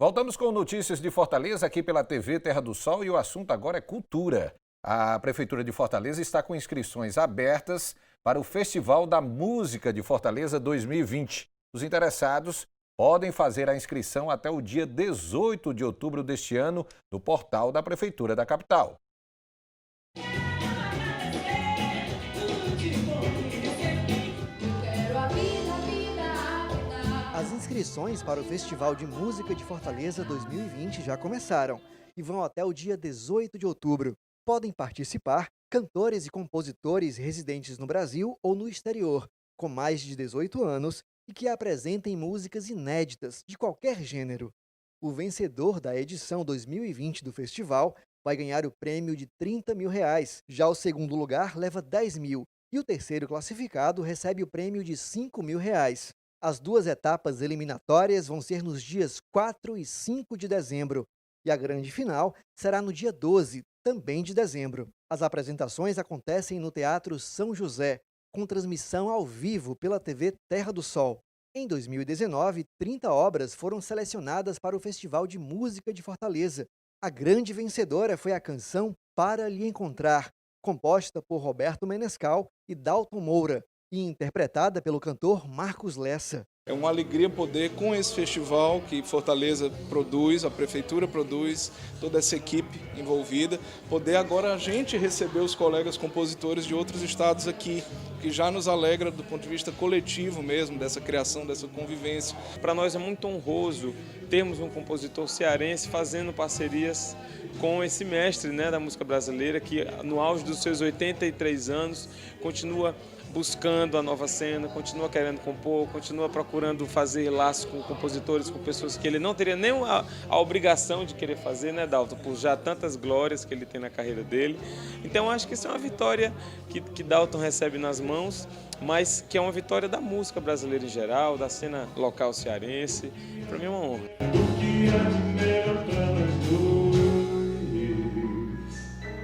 Voltamos com notícias de Fortaleza aqui pela TV Terra do Sol e o assunto agora é cultura. A Prefeitura de Fortaleza está com inscrições abertas para o Festival da Música de Fortaleza 2020. Os interessados podem fazer a inscrição até o dia 18 de outubro deste ano no portal da Prefeitura da capital. As inscrições para o Festival de Música de Fortaleza 2020 já começaram e vão até o dia 18 de outubro. Podem participar cantores e compositores residentes no Brasil ou no exterior, com mais de 18 anos e que apresentem músicas inéditas de qualquer gênero. O vencedor da edição 2020 do festival vai ganhar o prêmio de R$ 30.000. Já o segundo lugar leva 10 mil e o terceiro classificado recebe o prêmio de R$ 5.000. As duas etapas eliminatórias vão ser nos dias 4 e 5 de dezembro, e a grande final será no dia 12, também de dezembro. As apresentações acontecem no Teatro São José, com transmissão ao vivo pela TV Terra do Sol. Em 2019, 30 obras foram selecionadas para o Festival de Música de Fortaleza. A grande vencedora foi a canção Para Lhe Encontrar, composta por Roberto Menescal e Dalton Moura, e interpretada pelo cantor Marcos Lessa. É uma alegria poder, com esse festival que Fortaleza produz, a Prefeitura produz, toda essa equipe envolvida, poder agora a gente receber os colegas compositores de outros estados aqui, que já nos alegra do ponto de vista coletivo mesmo, dessa criação, dessa convivência. Para nós é muito honroso termos um compositor cearense fazendo parcerias com esse mestre, da música brasileira, que no auge dos seus 83 anos continua buscando a nova cena, continua querendo compor, continua procurando fazer laços com compositores, com pessoas que ele não teria nem a obrigação de querer fazer, Dalton, por já tantas glórias que ele tem na carreira dele. Então acho que isso é uma vitória que Dalton recebe nas mãos, mas que é uma vitória da música brasileira em geral, da cena local cearense. Para mim é uma honra.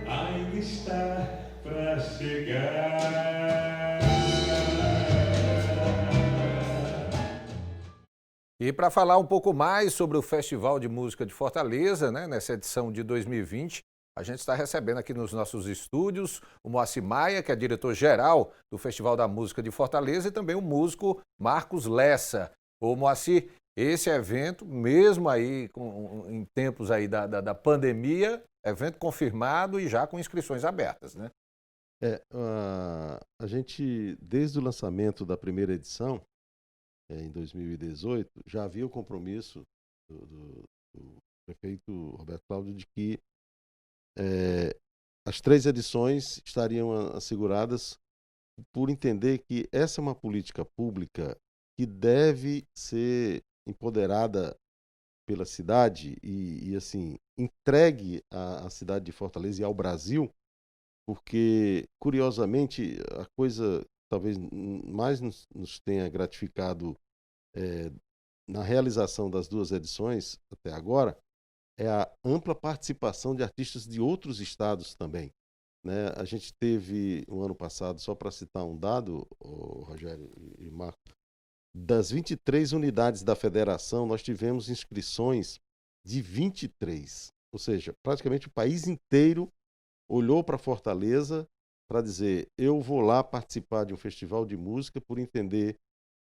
Ainda está para chegar. E para falar um pouco mais sobre o Festival de Música de Fortaleza, nessa edição de 2020, a gente está recebendo aqui nos nossos estúdios o Moacir Maia, que é diretor-geral do Festival da Música de Fortaleza, e também o músico Marcos Lessa. Ô Moacir, esse evento, mesmo aí em tempos aí da pandemia, evento confirmado e já com inscrições abertas, né? A gente, desde o lançamento da primeira edição, em 2018, já havia o compromisso do prefeito Roberto Cláudio de que as 3 edições estariam asseguradas, por entender que essa é uma política pública que deve ser empoderada pela cidade e assim, entregue à cidade de Fortaleza e ao Brasil, porque, curiosamente, a coisa talvez mais nos tenha gratificado na realização das 2 edições até agora, é a ampla participação de artistas de outros estados também, né? A gente teve, no ano passado, só para citar um dado, Rogério e Marco, das 23 unidades da federação, nós tivemos inscrições de 23, ou seja, praticamente o país inteiro olhou para Fortaleza para dizer: eu vou lá participar de um festival de música, por entender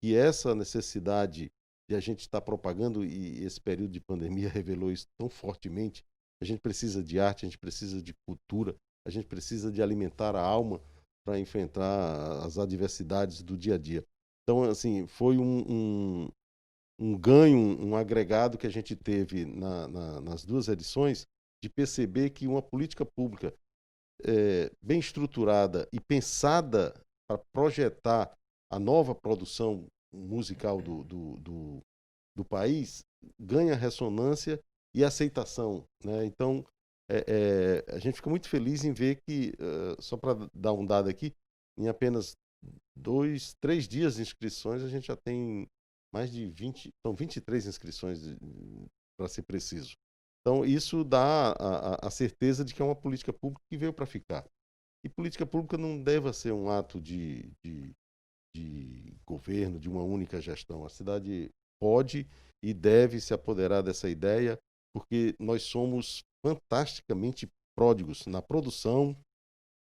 que essa necessidade de a gente estar propagando, e esse período de pandemia revelou isso tão fortemente, a gente precisa de arte, a gente precisa de cultura, a gente precisa de alimentar a alma para enfrentar as adversidades do dia a dia. Então, assim, foi um ganho, um agregado que a gente teve nas 2 edições, de perceber que uma política pública bem estruturada e pensada para projetar a nova produção musical do país ganha ressonância e aceitação, né? Então, a gente fica muito feliz em ver que, só para dar um dado aqui, em apenas 2, 3 dias de inscrições, a gente já tem mais de 20, são 23 inscrições, para ser preciso. Então, isso dá a certeza de que é uma política pública que veio para ficar. E política pública não deve ser um ato de governo, de uma única gestão. A cidade pode e deve se apoderar dessa ideia, porque nós somos fantasticamente pródigos na produção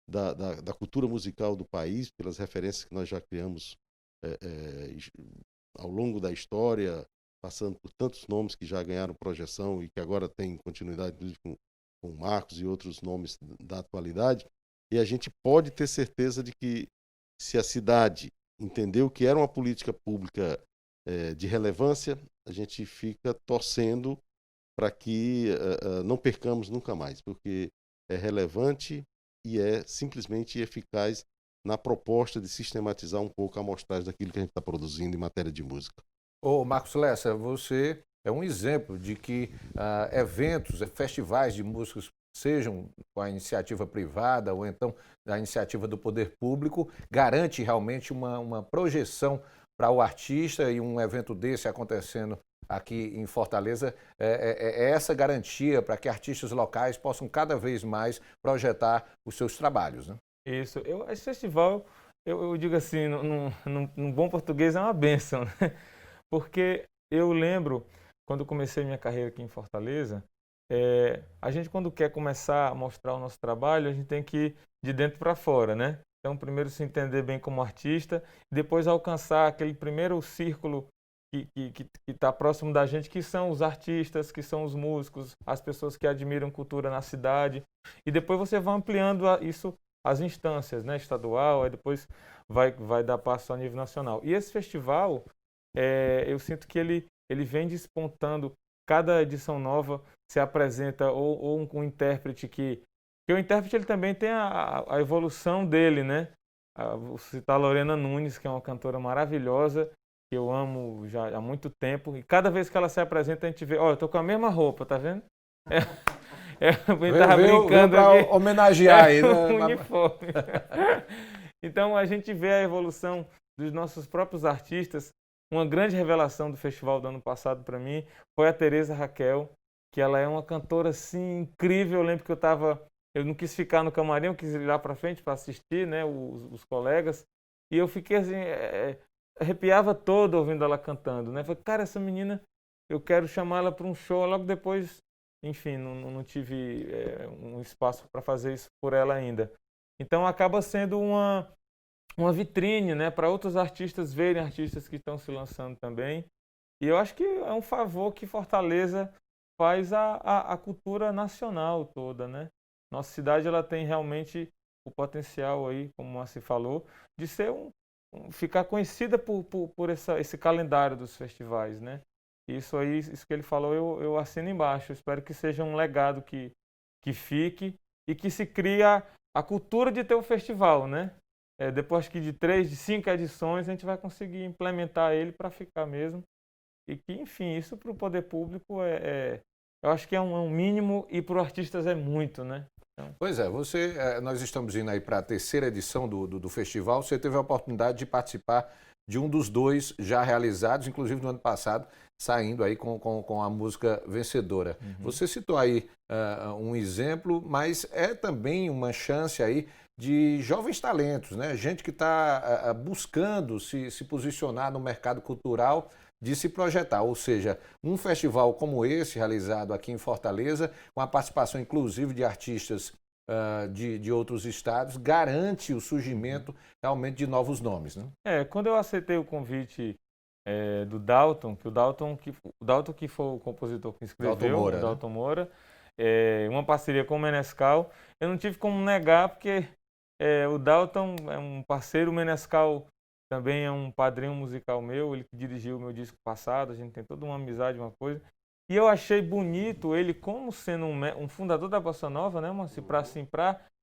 da cultura musical do país, pelas referências que nós já criamos ao longo da história, passando por tantos nomes que já ganharam projeção e que agora têm continuidade com Marcos e outros nomes da atualidade. E a gente pode ter certeza de que, se a cidade entendeu que era uma política pública de relevância, a gente fica torcendo para que não percamos nunca mais, porque é relevante e é simplesmente eficaz na proposta de sistematizar um pouco a amostragem daquilo que a gente está produzindo em matéria de música. Ô, Marcos Lessa, você é um exemplo de que eventos, festivais de músicos, sejam com a iniciativa privada ou então a iniciativa do poder público, garante realmente uma projeção para o artista, e um evento desse acontecendo aqui em Fortaleza é essa garantia para que artistas locais possam cada vez mais projetar os seus trabalhos, né? Isso. Esse festival, eu digo assim, num bom português, é uma bênção, né? Porque eu lembro, quando eu comecei minha carreira aqui em Fortaleza, a gente, quando quer começar a mostrar o nosso trabalho, a gente tem que ir de dentro para fora, né? Então, primeiro se entender bem como artista, depois alcançar aquele primeiro círculo que está próximo da gente, que são os artistas, que são os músicos, as pessoas que admiram cultura na cidade. E depois você vai ampliando isso, as instâncias, né? Estadual, aí depois vai dar passo a nível nacional. E esse festival, eu sinto que ele vem despontando. Cada edição nova se apresenta ou um intérprete que o intérprete ele também tem a evolução dele, né? Vou citar a Lorena Nunes, que é uma cantora maravilhosa, que eu amo já há muito tempo, e cada vez que ela se apresenta a gente vê, eu tô com a mesma roupa, tá vendo? Eu tava brincando aqui. Homenagear aí, né? Um uniforme. Então a gente vê a evolução dos nossos próprios artistas. Uma grande revelação do festival do ano passado para mim foi a Tereza Raquel, que ela é uma cantora assim incrível. Eu lembro que eu não quis ficar no camarim, eu quis ir lá para frente para assistir, né, os colegas, e eu fiquei assim, arrepiava todo ouvindo ela cantando, né? Falei, cara, essa menina, eu quero chamá-la para um show. Logo depois, enfim, não tive um espaço para fazer isso por ela ainda. Então acaba sendo uma vitrine, né, para outros artistas verem artistas que estão se lançando também. E eu acho que é um favor que Fortaleza faz a cultura nacional toda, né? Nossa cidade ela tem realmente o potencial aí, como se falou, de ser ficar conhecida por esse calendário dos festivais, né? Isso que ele falou, eu assino embaixo. Eu espero que seja um legado que fique e que se crie a cultura de ter o festival, né? Depois de 3, de 5 edições, a gente vai conseguir implementar ele para ficar mesmo. E que, enfim, isso para o poder público eu acho que é um mínimo, e para os artistas é muito, né? Então... Pois é, nós estamos indo aí para a terceira edição do festival. Você teve a oportunidade de participar de um dos 2 já realizados, inclusive no ano passado, saindo aí com a música vencedora. Uhum. Você citou aí um exemplo, mas é também uma chance aí de jovens talentos, né? Gente que está buscando se posicionar no mercado cultural, de se projetar. Ou seja, um festival como esse, realizado aqui em Fortaleza, com a participação inclusive de artistas de outros estados, garante o surgimento realmente de novos nomes, né? Quando eu aceitei o convite do Dalton, que o Dalton que foi o compositor que escreveu, Dalton Moura, uma parceria com o Menescal, eu não tive como negar, porque o Dalton é um parceiro, o Menescal também é um padrinho musical meu, ele que dirigiu o meu disco passado, a gente tem toda uma amizade, uma coisa. E eu achei bonito ele, como sendo um fundador da Bossa Nova, né,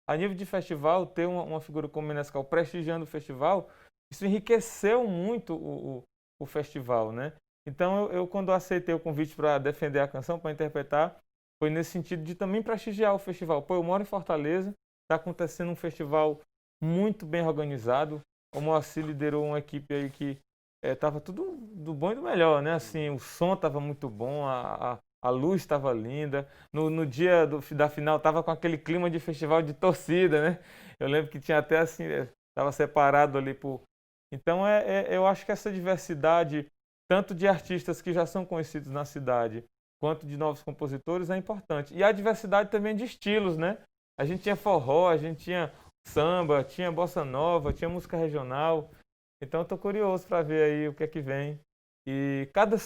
a nível de festival, ter uma figura como o Menescal prestigiando o festival, isso enriqueceu muito o festival, né? Então eu quando aceitei o convite para defender a canção, para interpretar, foi nesse sentido de também prestigiar o festival. Pô, eu moro em Fortaleza, está acontecendo um festival muito bem organizado. O Moacir liderou uma equipe aí que estava tudo do bom e do melhor, né? Assim, o som estava muito bom, a luz estava linda. No dia da final estava com aquele clima de festival de torcida, né? Eu lembro que tinha até assim, estava separado ali por... Então eu acho que essa diversidade tanto de artistas que já são conhecidos na cidade, quanto de novos compositores, é importante. E a diversidade também de estilos, né? A gente tinha forró, a gente tinha samba, tinha bossa nova, tinha música regional. Então, eu estou curioso para ver aí o que é que vem. E cada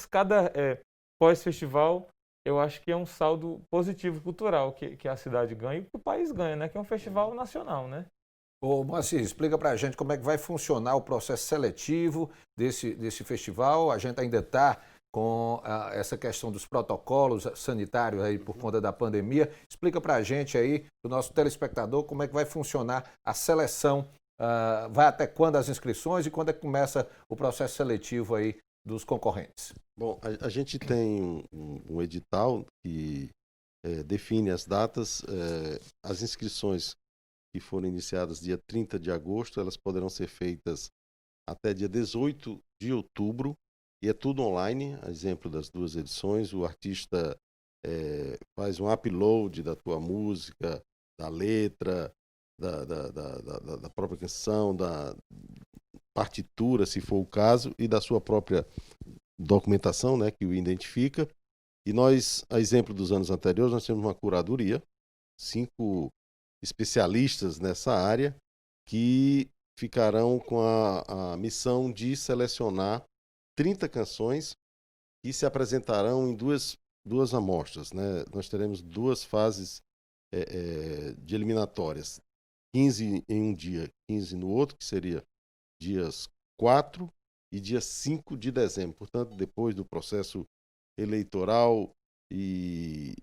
pós-festival, eu acho que é um saldo positivo cultural que a cidade ganha e que o país ganha, né? Que é um festival nacional, né? Ô, Moacir, explica para a gente como é que vai funcionar o processo seletivo desse festival. A gente ainda está com essa questão dos protocolos sanitários aí por conta da pandemia. Explica para a gente aí, o nosso telespectador, como é que vai funcionar a seleção. Vai até quando as inscrições e quando é que começa o processo seletivo aí dos concorrentes? Bom, a gente tem um edital que define as datas. As inscrições que foram iniciadas dia 30 de agosto, elas poderão ser feitas até dia 18 de outubro, e é tudo online, a exemplo das 2 edições. O artista faz um upload da tua música, da letra, da própria canção, da partitura, se for o caso, e da sua própria documentação, né, que o identifica. E nós, a exemplo dos anos anteriores, nós temos uma curadoria, 5 especialistas nessa área, que ficarão com a missão de selecionar 30 canções que se apresentarão em duas amostras, né? Nós teremos 2 fases de eliminatórias, 15 em um dia, 15 no outro, que seria dias 4 e dia 5 de dezembro. Portanto, depois do processo eleitoral, e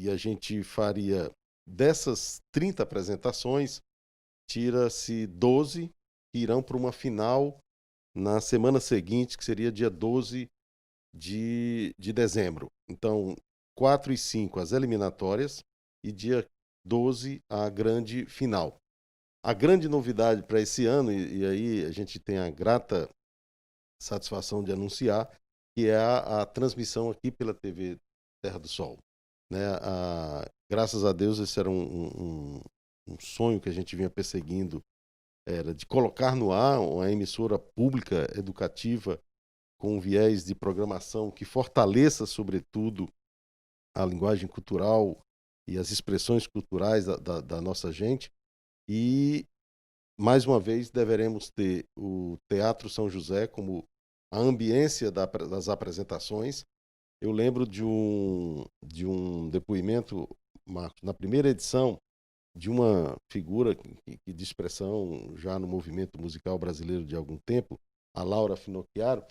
a gente faria dessas 30 apresentações, tira-se 12 que irão para uma final na semana seguinte, que seria dia 12 de dezembro. Então, 4 e 5 as eliminatórias e dia 12 a grande final. A grande novidade para esse ano, e aí a gente tem a grata satisfação de anunciar, que é a transmissão aqui pela TV Terra do Sol. Né? Graças a Deus, esse era um sonho que a gente vinha perseguindo, era de colocar no ar uma emissora pública educativa com um viés de programação que fortaleça, sobretudo, a linguagem cultural e as expressões culturais da nossa gente. E, mais uma vez, deveremos ter o Teatro São José como a ambiência das apresentações. Eu lembro de um depoimento, Marcos, na primeira edição, de uma figura de expressão já no movimento musical brasileiro de algum tempo, a Laura Finocchiaro,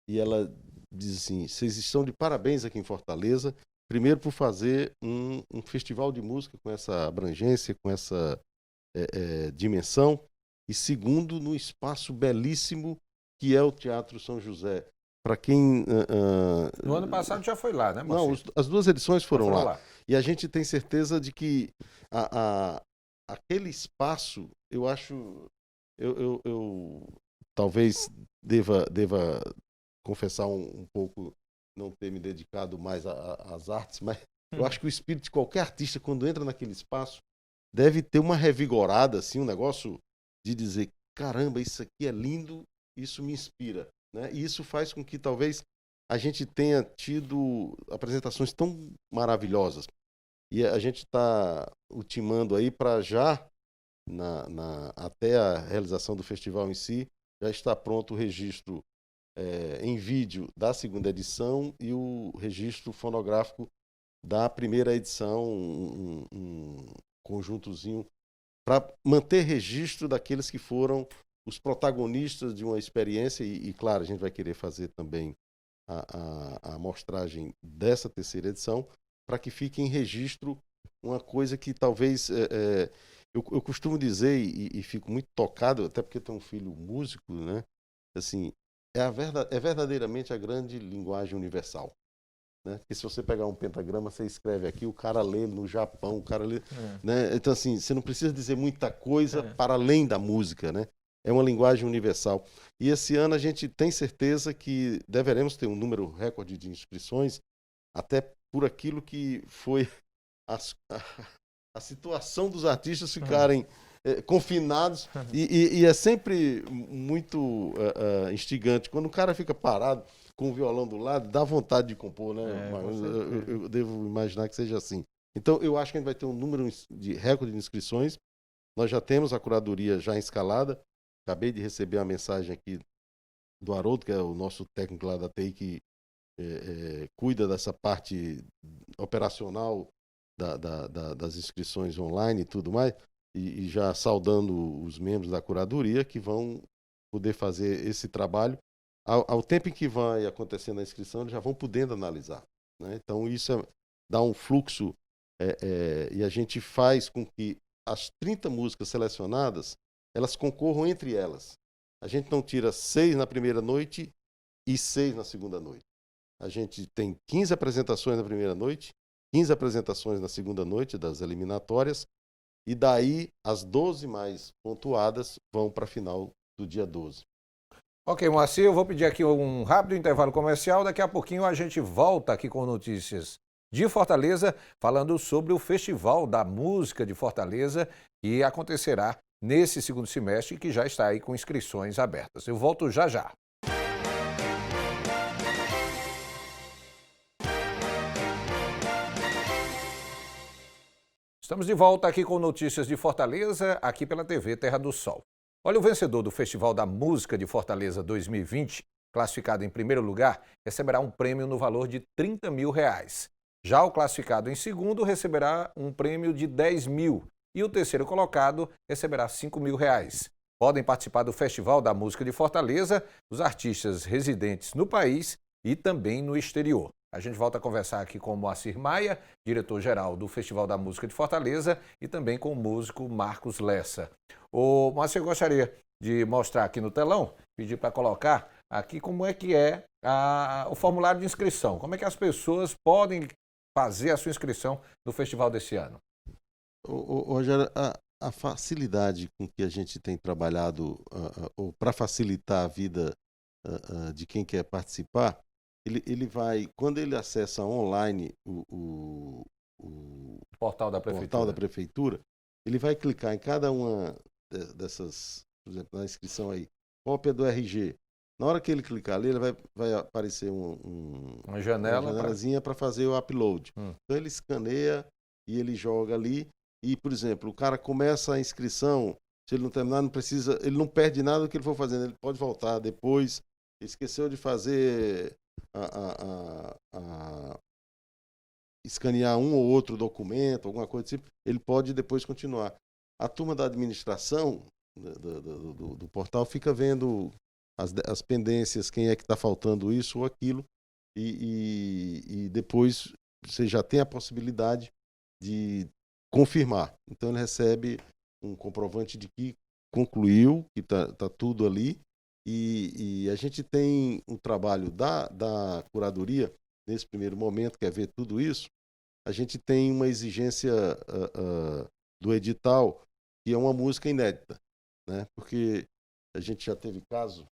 e ela diz assim: vocês estão de parabéns aqui em Fortaleza, primeiro por fazer um festival de música com essa abrangência, com essa dimensão, e segundo, no espaço belíssimo que é o Teatro São José. Para quem... No ano passado já foi lá, né, Moacir? Não, as 2 edições foram lá. E a gente tem certeza de que aquele espaço, eu acho... Eu talvez deva confessar um pouco não ter me dedicado mais às artes, mas eu acho que o espírito de qualquer artista, quando entra naquele espaço, deve ter uma revigorada, assim, um negócio de dizer: caramba, isso aqui é lindo, isso me inspira. Né? E isso faz com que talvez a gente tenha tido apresentações tão maravilhosas. E a gente está ultimando aí para já, até a realização do festival em si, já está pronto o registro em vídeo da 2ª edição e o registro fonográfico da primeira edição, um conjuntozinho, para manter registro daqueles que foram os protagonistas de uma experiência. E claro, a gente vai querer fazer também a amostragem dessa 3ª edição, para que fique em registro uma coisa que talvez... eu costumo dizer, e fico muito tocado, até porque tenho um filho músico, né? Assim, é verdadeiramente a grande linguagem universal. Né? Porque se você pegar um pentagrama, você escreve aqui, o cara lê no Japão, o cara lê... Né? Então, assim, você não precisa dizer muita coisa para além da música, né? É uma linguagem universal. E esse ano a gente tem certeza que deveremos ter um número recorde de inscrições, até por aquilo que foi a situação dos artistas ficarem confinados. E é sempre muito instigante. Quando o cara fica parado, com o violão do lado, dá vontade de compor, né? Mas eu devo imaginar que seja assim. Então, eu acho que a gente vai ter um número de recorde de inscrições. Nós já temos a curadoria já escalada. Acabei de receber a mensagem aqui do Haroldo, que é o nosso técnico lá da TI, que cuida dessa parte operacional das inscrições online e tudo mais, e já saudando os membros da curadoria que vão poder fazer esse trabalho. Ao tempo em que vai acontecendo a inscrição, eles já vão podendo analisar, né? Então, isso dá um fluxo e a gente faz com que as 30 músicas selecionadas, elas concorram entre elas. A gente não tira 6 na primeira noite e 6 na segunda noite. A gente tem 15 apresentações na primeira noite, 15 apresentações na segunda noite das eliminatórias, e daí as 12 mais pontuadas vão para a final do dia 12. Ok, Moacir, eu vou pedir aqui um rápido intervalo comercial. Daqui a pouquinho a gente volta aqui com notícias de Fortaleza, falando sobre o Festival da Música de Fortaleza, que acontecerá nesse segundo semestre e que já está aí com inscrições abertas. Eu volto já já. Estamos de volta aqui com notícias de Fortaleza, aqui pela TV Terra do Sol. Olha, o vencedor do Festival da Música de Fortaleza 2020, classificado em primeiro lugar, receberá um prêmio no valor de R$30 mil. Já o classificado em segundo receberá um prêmio de R$10 mil e o terceiro colocado receberá R$5 mil. Podem participar do Festival da Música de Fortaleza os artistas residentes no país e também no exterior. A gente volta a conversar aqui com o Moacir Maia, diretor-geral do Festival da Música de Fortaleza, e também com o músico Marcos Lessa. O Moacir, gostaria de mostrar aqui no telão, pedir para colocar aqui como é que é o formulário de inscrição, como é que as pessoas podem fazer a sua inscrição no festival desse ano. Rogério, a facilidade com que a gente tem trabalhado para facilitar a vida de quem quer participar, ele vai, quando ele acessa online o portal da prefeitura, ele vai clicar em cada uma dessas, por exemplo, na inscrição aí, cópia do RG. Na hora que ele clicar ali, ele vai aparecer uma janelazinha para fazer o upload. Então ele escaneia e ele joga ali. E, por exemplo, o cara começa a inscrição, se ele não terminar, ele não perde nada do que ele for fazendo, ele pode voltar depois. Esqueceu de fazer escanear um ou outro documento, alguma coisa assim, ele pode depois continuar. A turma da administração do portal fica vendo as pendências, quem é que está faltando isso ou aquilo, e depois você já tem a possibilidade de confirmar. Então ele recebe um comprovante de que concluiu, que tá tudo ali, e a gente tem um trabalho da curadoria, nesse primeiro momento, quer ver tudo isso, a gente tem uma exigência do edital, que é uma música inédita, né? Porque a gente já teve caso,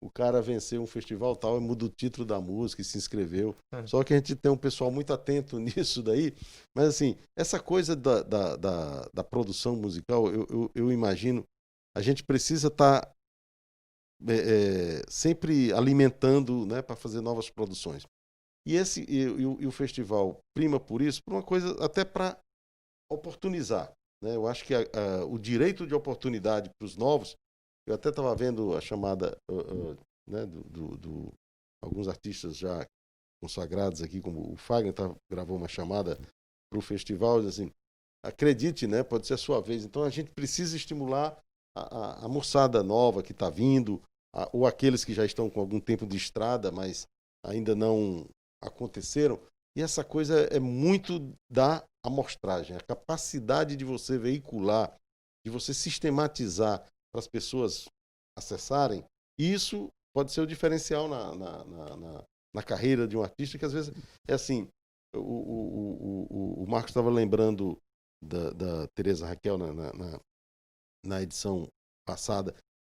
o cara venceu um festival tal e muda o título da música e se inscreveu. Só que a gente tem um pessoal muito atento nisso daí. Mas assim, essa coisa da produção musical, eu imagino, a gente precisa estar sempre alimentando, né, para fazer novas produções. E o festival prima por isso, por uma coisa até para oportunizar, né? Eu acho que o direito de oportunidade para os novos, eu até estava vendo a chamada né, alguns artistas já consagrados aqui, como o Fagner gravou uma chamada para o festival, assim, acredite, né, pode ser a sua vez. Então a gente precisa estimular a moçada nova que está vindo, ou aqueles que já estão com algum tempo de estrada, mas ainda não aconteceram. E essa coisa é muito da amostragem, a capacidade de você veicular, de você sistematizar para as pessoas acessarem. E isso pode ser o diferencial na carreira de um artista, que às vezes é assim. O Marcos estava lembrando da Tereza Raquel na edição passada.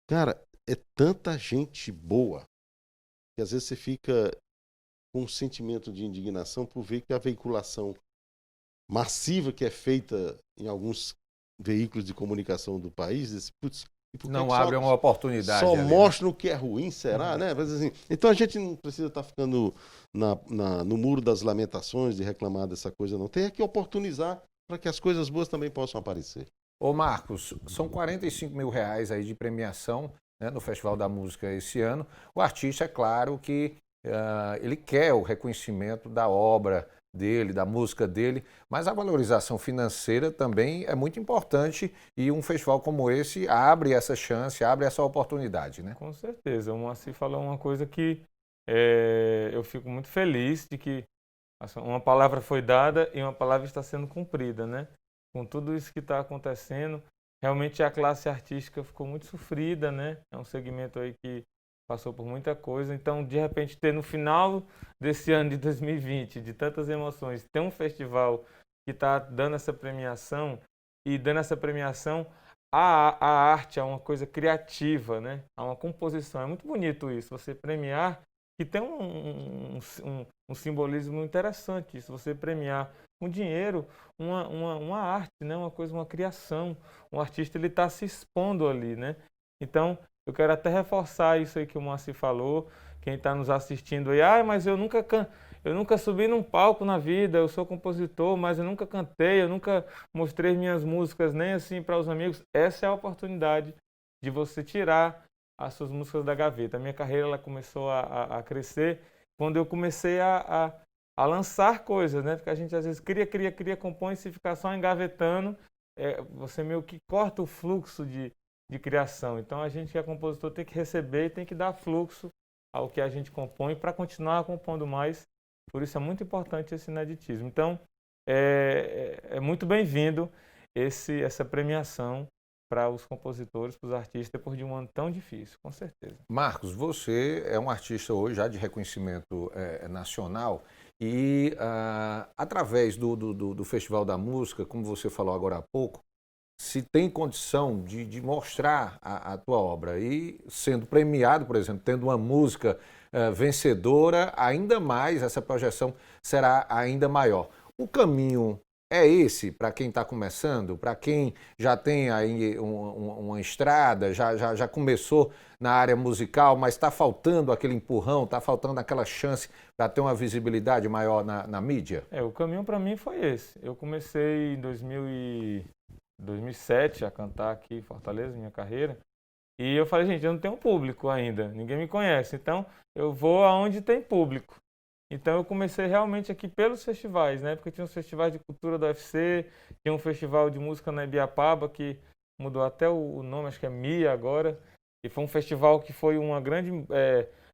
Cara, é tanta gente boa que às vezes você fica com um sentimento de indignação por ver que a veiculação massiva que é feita em alguns veículos de comunicação do país, putz, E por que Não que abre uma oportunidade só ali, né? mostra o que é ruim, será, né? Mas, assim, então a gente não precisa estar ficando no muro das lamentações de reclamar dessa coisa, não. Tem que oportunizar para que as coisas boas também possam aparecer. Ô Marcos, são 45 mil reais aí de premiação, né, no Festival da Música esse ano. O artista, é claro que ele quer o reconhecimento da obra dele, da música dele, mas a valorização financeira também é muito importante e um festival como esse abre essa chance, abre essa oportunidade, né? Com certeza. O Moacir falou uma coisa que eu fico muito feliz de que uma palavra foi dada e uma palavra está sendo cumprida, né? Com tudo isso que está acontecendo, realmente a classe artística ficou muito sofrida, né? É um segmento aí que passou por muita coisa. Então, de repente, ter no final desse ano de 2020, de tantas emoções, ter um festival que está dando essa premiação e dando essa premiação à arte, a uma coisa criativa, né? A uma composição. É muito bonito isso, você premiar, que tem um simbolismo interessante isso, você premiar com dinheiro uma arte, né? Uma coisa, uma criação. Um artista ele está se expondo ali, né? Então, eu quero até reforçar isso aí que o Moacir falou, quem está nos assistindo aí, mas eu nunca subi num palco na vida, eu sou compositor, mas eu nunca cantei, eu nunca mostrei minhas músicas nem assim para os amigos. Essa é a oportunidade de você tirar as suas músicas da gaveta. A minha carreira ela começou a crescer quando eu comecei a lançar coisas, né? Porque a gente às vezes cria, compõe, se ficar só engavetando, você meio que corta o fluxo de criação. Então a gente que é compositor tem que receber e tem que dar fluxo ao que a gente compõe para continuar compondo mais. Por isso é muito importante esse ineditismo. Então é muito bem-vindo essa premiação para os compositores, para os artistas, depois de um ano tão difícil, com certeza. Marcos, você é um artista hoje já de reconhecimento nacional e através do Festival da Música, como você falou agora há pouco, se tem condição de mostrar a tua obra e sendo premiado, por exemplo, tendo uma música vencedora, ainda mais essa projeção será ainda maior. O caminho é esse para quem está começando, para quem já tem aí uma estrada, já começou na área musical, mas está faltando aquele empurrão, está faltando aquela chance para ter uma visibilidade maior na mídia? O caminho para mim foi esse. Eu comecei em 2007 a cantar aqui em Fortaleza, minha carreira. E eu falei, gente, eu não tenho público ainda, ninguém me conhece, então eu vou aonde tem público. Então eu comecei realmente aqui pelos festivais, né? Porque tinha os festivais de cultura da UFC, tinha um festival de música na Ibiapaba, que mudou até o nome, acho que é MIA agora. E foi um festival que foi uma grande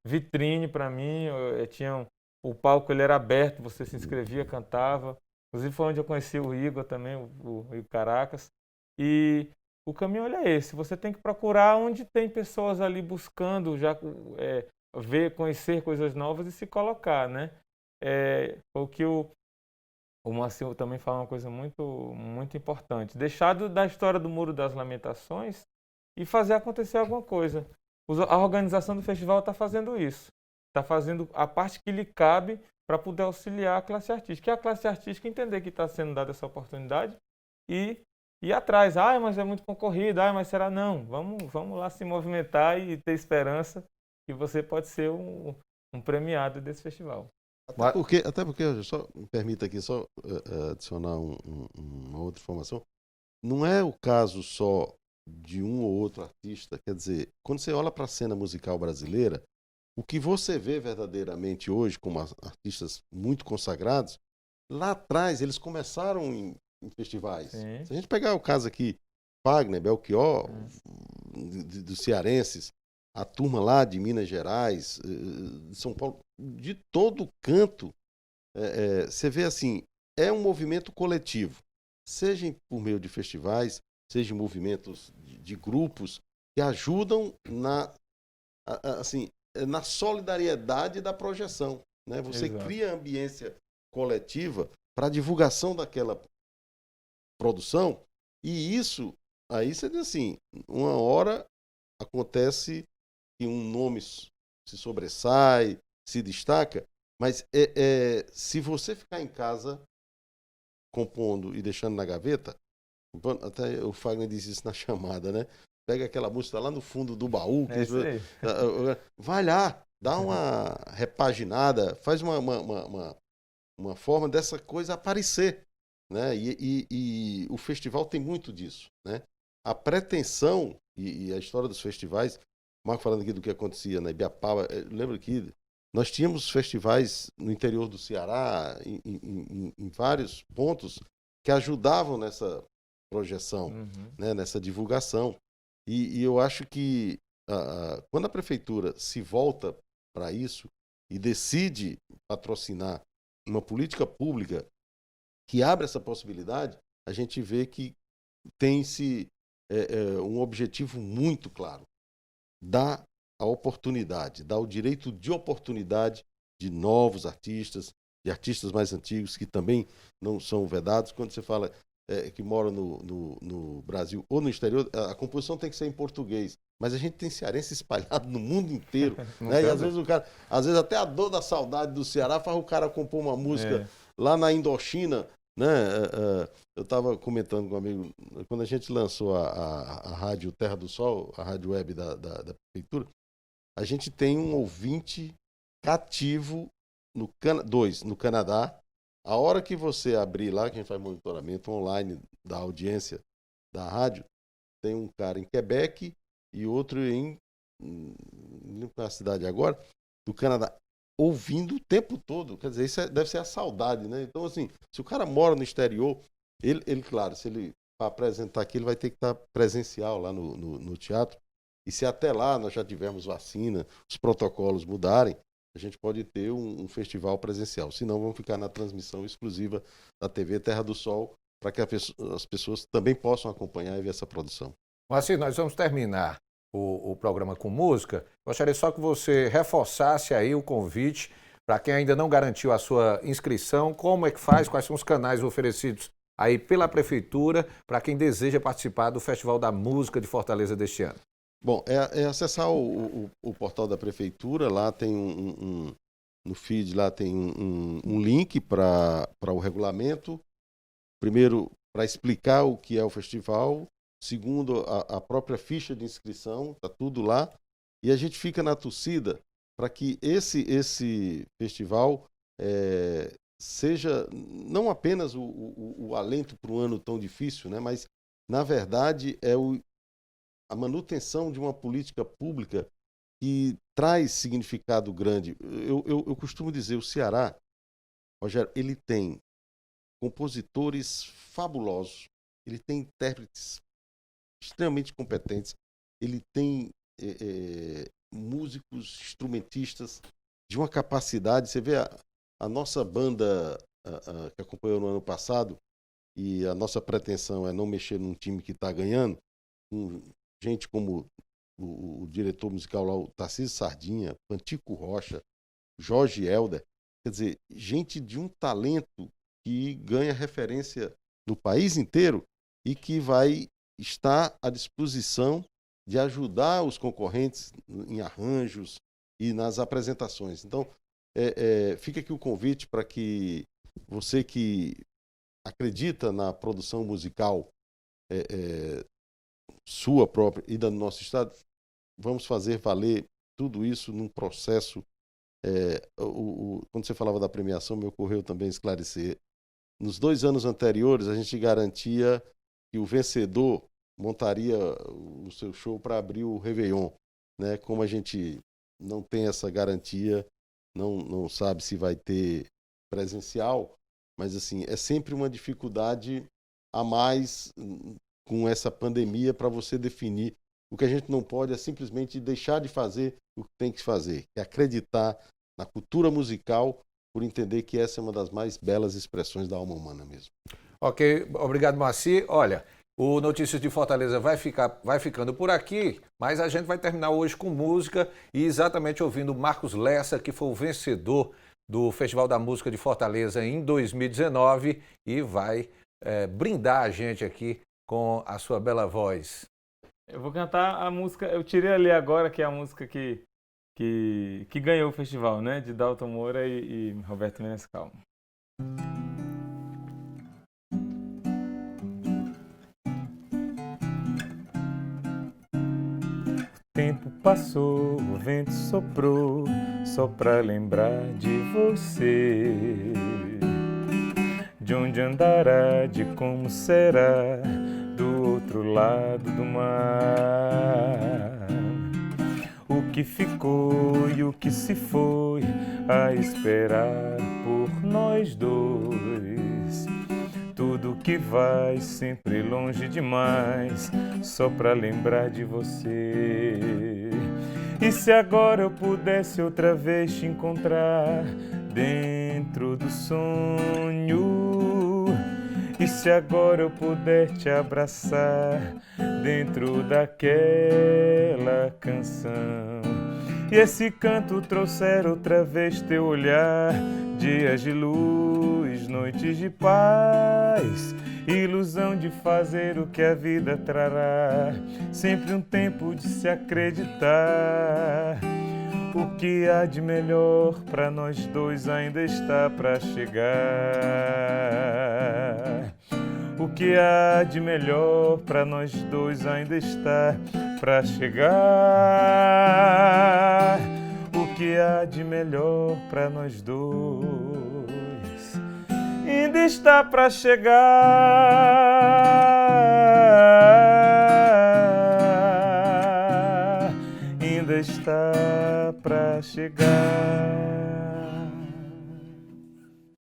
vitrine para mim. O palco ele era aberto, você se inscrevia, cantava. Inclusive foi onde eu conheci o Igor também, o Igor Caracas. E o caminho é esse, você tem que procurar onde tem pessoas ali buscando já ver, conhecer coisas novas e se colocar, né? O que o Moacir também fala uma coisa muito, muito importante. Deixar da história do Muro das Lamentações e fazer acontecer alguma coisa. A organização do festival está fazendo isso. Está fazendo a parte que lhe cabe para poder auxiliar a classe artística. E a classe artística entender que está sendo dada essa oportunidade e ir atrás. Mas é muito concorrido. Mas será? Não. Vamos lá se movimentar e ter esperança que você pode ser um premiado desse festival. Até porque, só me permita aqui só adicionar uma outra informação. Não é o caso só de um ou outro artista. Quer dizer, quando você olha para a cena musical brasileira, o que você vê verdadeiramente hoje como artistas muito consagrados, lá atrás eles começaram em festivais. Sim. Se a gente pegar o caso aqui, Fagner, Belchior, dos cearenses, a turma lá de Minas Gerais, de São Paulo, de todo canto, você vê assim, é um movimento coletivo, seja por meio de festivais, seja em movimentos de grupos que ajudam na solidariedade da projeção, né? Você Exato. cria ambiência coletiva para a divulgação daquela produção e isso, aí você diz assim, uma hora acontece que um nome se sobressai, se destaca, mas se você ficar em casa compondo e deixando na gaveta, até o Fagner disse isso na chamada, né? pega aquela música lá no fundo do baú, É isso aí. vai lá, dá uma repaginada, faz uma forma dessa coisa aparecer, né? E o festival tem muito disso, né? A pretensão e a história dos festivais, Marco falando aqui do que acontecia na Ibiapaba, lembra que nós tínhamos festivais no interior do Ceará, em vários pontos, que ajudavam nessa projeção, né? Nessa divulgação. E eu acho que quando a prefeitura se volta para isso e decide patrocinar uma política pública que abre essa possibilidade, a gente vê que tem-se um objetivo muito claro: dar a oportunidade, dar o direito de oportunidade de novos artistas, de artistas mais antigos que também não são vedados. Quando você fala que mora no Brasil ou no exterior, a composição tem que ser em português. Mas a gente tem cearense espalhado no mundo inteiro. Né? E às vezes às vezes até a dor da saudade do Ceará faz o cara compor uma música lá na Indochina. Né? Eu estava comentando com um amigo, quando a gente lançou a rádio Terra do Sol, a rádio web da prefeitura, a gente tem um ouvinte cativo no Canadá. A hora que você abrir lá, que a gente faz monitoramento online da audiência da rádio, tem um cara em Quebec e outro na cidade agora, do Canadá, ouvindo o tempo todo. Quer dizer, isso deve ser a saudade, né? Então, assim, se o cara mora no exterior, ele claro, se ele para apresentar aqui, ele vai ter que estar presencial lá no teatro. E se até lá nós já tivermos vacina, os protocolos mudarem, a gente pode ter um festival presencial. Senão, vamos ficar na transmissão exclusiva da TV Terra do Sol, para que as pessoas também possam acompanhar e ver essa produção. Assim, nós vamos terminar o programa com música. Gostaria só que você reforçasse aí o convite para quem ainda não garantiu a sua inscrição, como é que faz, quais são os canais oferecidos aí pela Prefeitura para quem deseja participar do Festival da Música de Fortaleza deste ano. Bom, é acessar o portal da Prefeitura, lá tem no feed lá tem um link para o regulamento. Primeiro, para explicar o que é o festival. Segundo, a própria ficha de inscrição, está tudo lá. E a gente fica na torcida para que esse festival seja não apenas o alento para um ano tão difícil, né, mas, na verdade, a manutenção de uma política pública que traz significado grande. Eu costumo dizer, o Ceará, Rogério, ele tem compositores fabulosos, ele tem intérpretes extremamente competentes, ele tem músicos, instrumentistas de uma capacidade. Você vê a nossa banda que acompanhou no ano passado, e a nossa pretensão é não mexer num time que está ganhando, com gente como o diretor musical lá, o Tarcísio Sardinha, Pantico Rocha, Jorge Helder, quer dizer, gente de um talento que ganha referência no país inteiro e que vai estar à disposição de ajudar os concorrentes em arranjos e nas apresentações. Então, fica aqui o convite para que você que acredita na produção musical sua própria e do nosso estado, vamos fazer valer tudo isso num processo. Quando você falava da premiação, me ocorreu também esclarecer. Nos 2 anos anteriores, a gente garantia que o vencedor montaria o seu show para abrir o Réveillon. Né? Como a gente não tem essa garantia, não sabe se vai ter presencial, mas assim, é sempre uma dificuldade a mais com essa pandemia para você definir. O que a gente não pode é simplesmente deixar de fazer o que tem que fazer, que é acreditar na cultura musical, por entender que essa é uma das mais belas expressões da alma humana mesmo. Ok, obrigado, Moacir. Olha, o Notícias de Fortaleza vai ficando por aqui, mas a gente vai terminar hoje com música e exatamente ouvindo Marcos Lessa, que foi o vencedor do Festival da Música de Fortaleza em 2019 e vai brindar a gente aqui com a sua bela voz. Eu vou cantar a música, eu tirei ali agora, que é a música que ganhou o festival, né? De Dalton Moura e Roberto Menescal. passou, o vento soprou, só pra lembrar de você. De onde andará, de como será, do outro lado do mar. O que ficou e o que se foi, a esperar por nós dois. Tudo que vai sempre longe demais, só pra lembrar de você. E se agora eu pudesse outra vez te encontrar dentro do sonho? E se agora eu puder te abraçar dentro daquela canção? E esse canto trouxer outra vez teu olhar, dias de luz, noites de paz, ilusão de fazer o que a vida trará, sempre um tempo de se acreditar. O que há de melhor pra nós dois ainda está pra chegar. O que há de melhor pra nós dois ainda está pra chegar. O que há de melhor pra nós dois ainda está pra chegar. Ainda está pra chegar.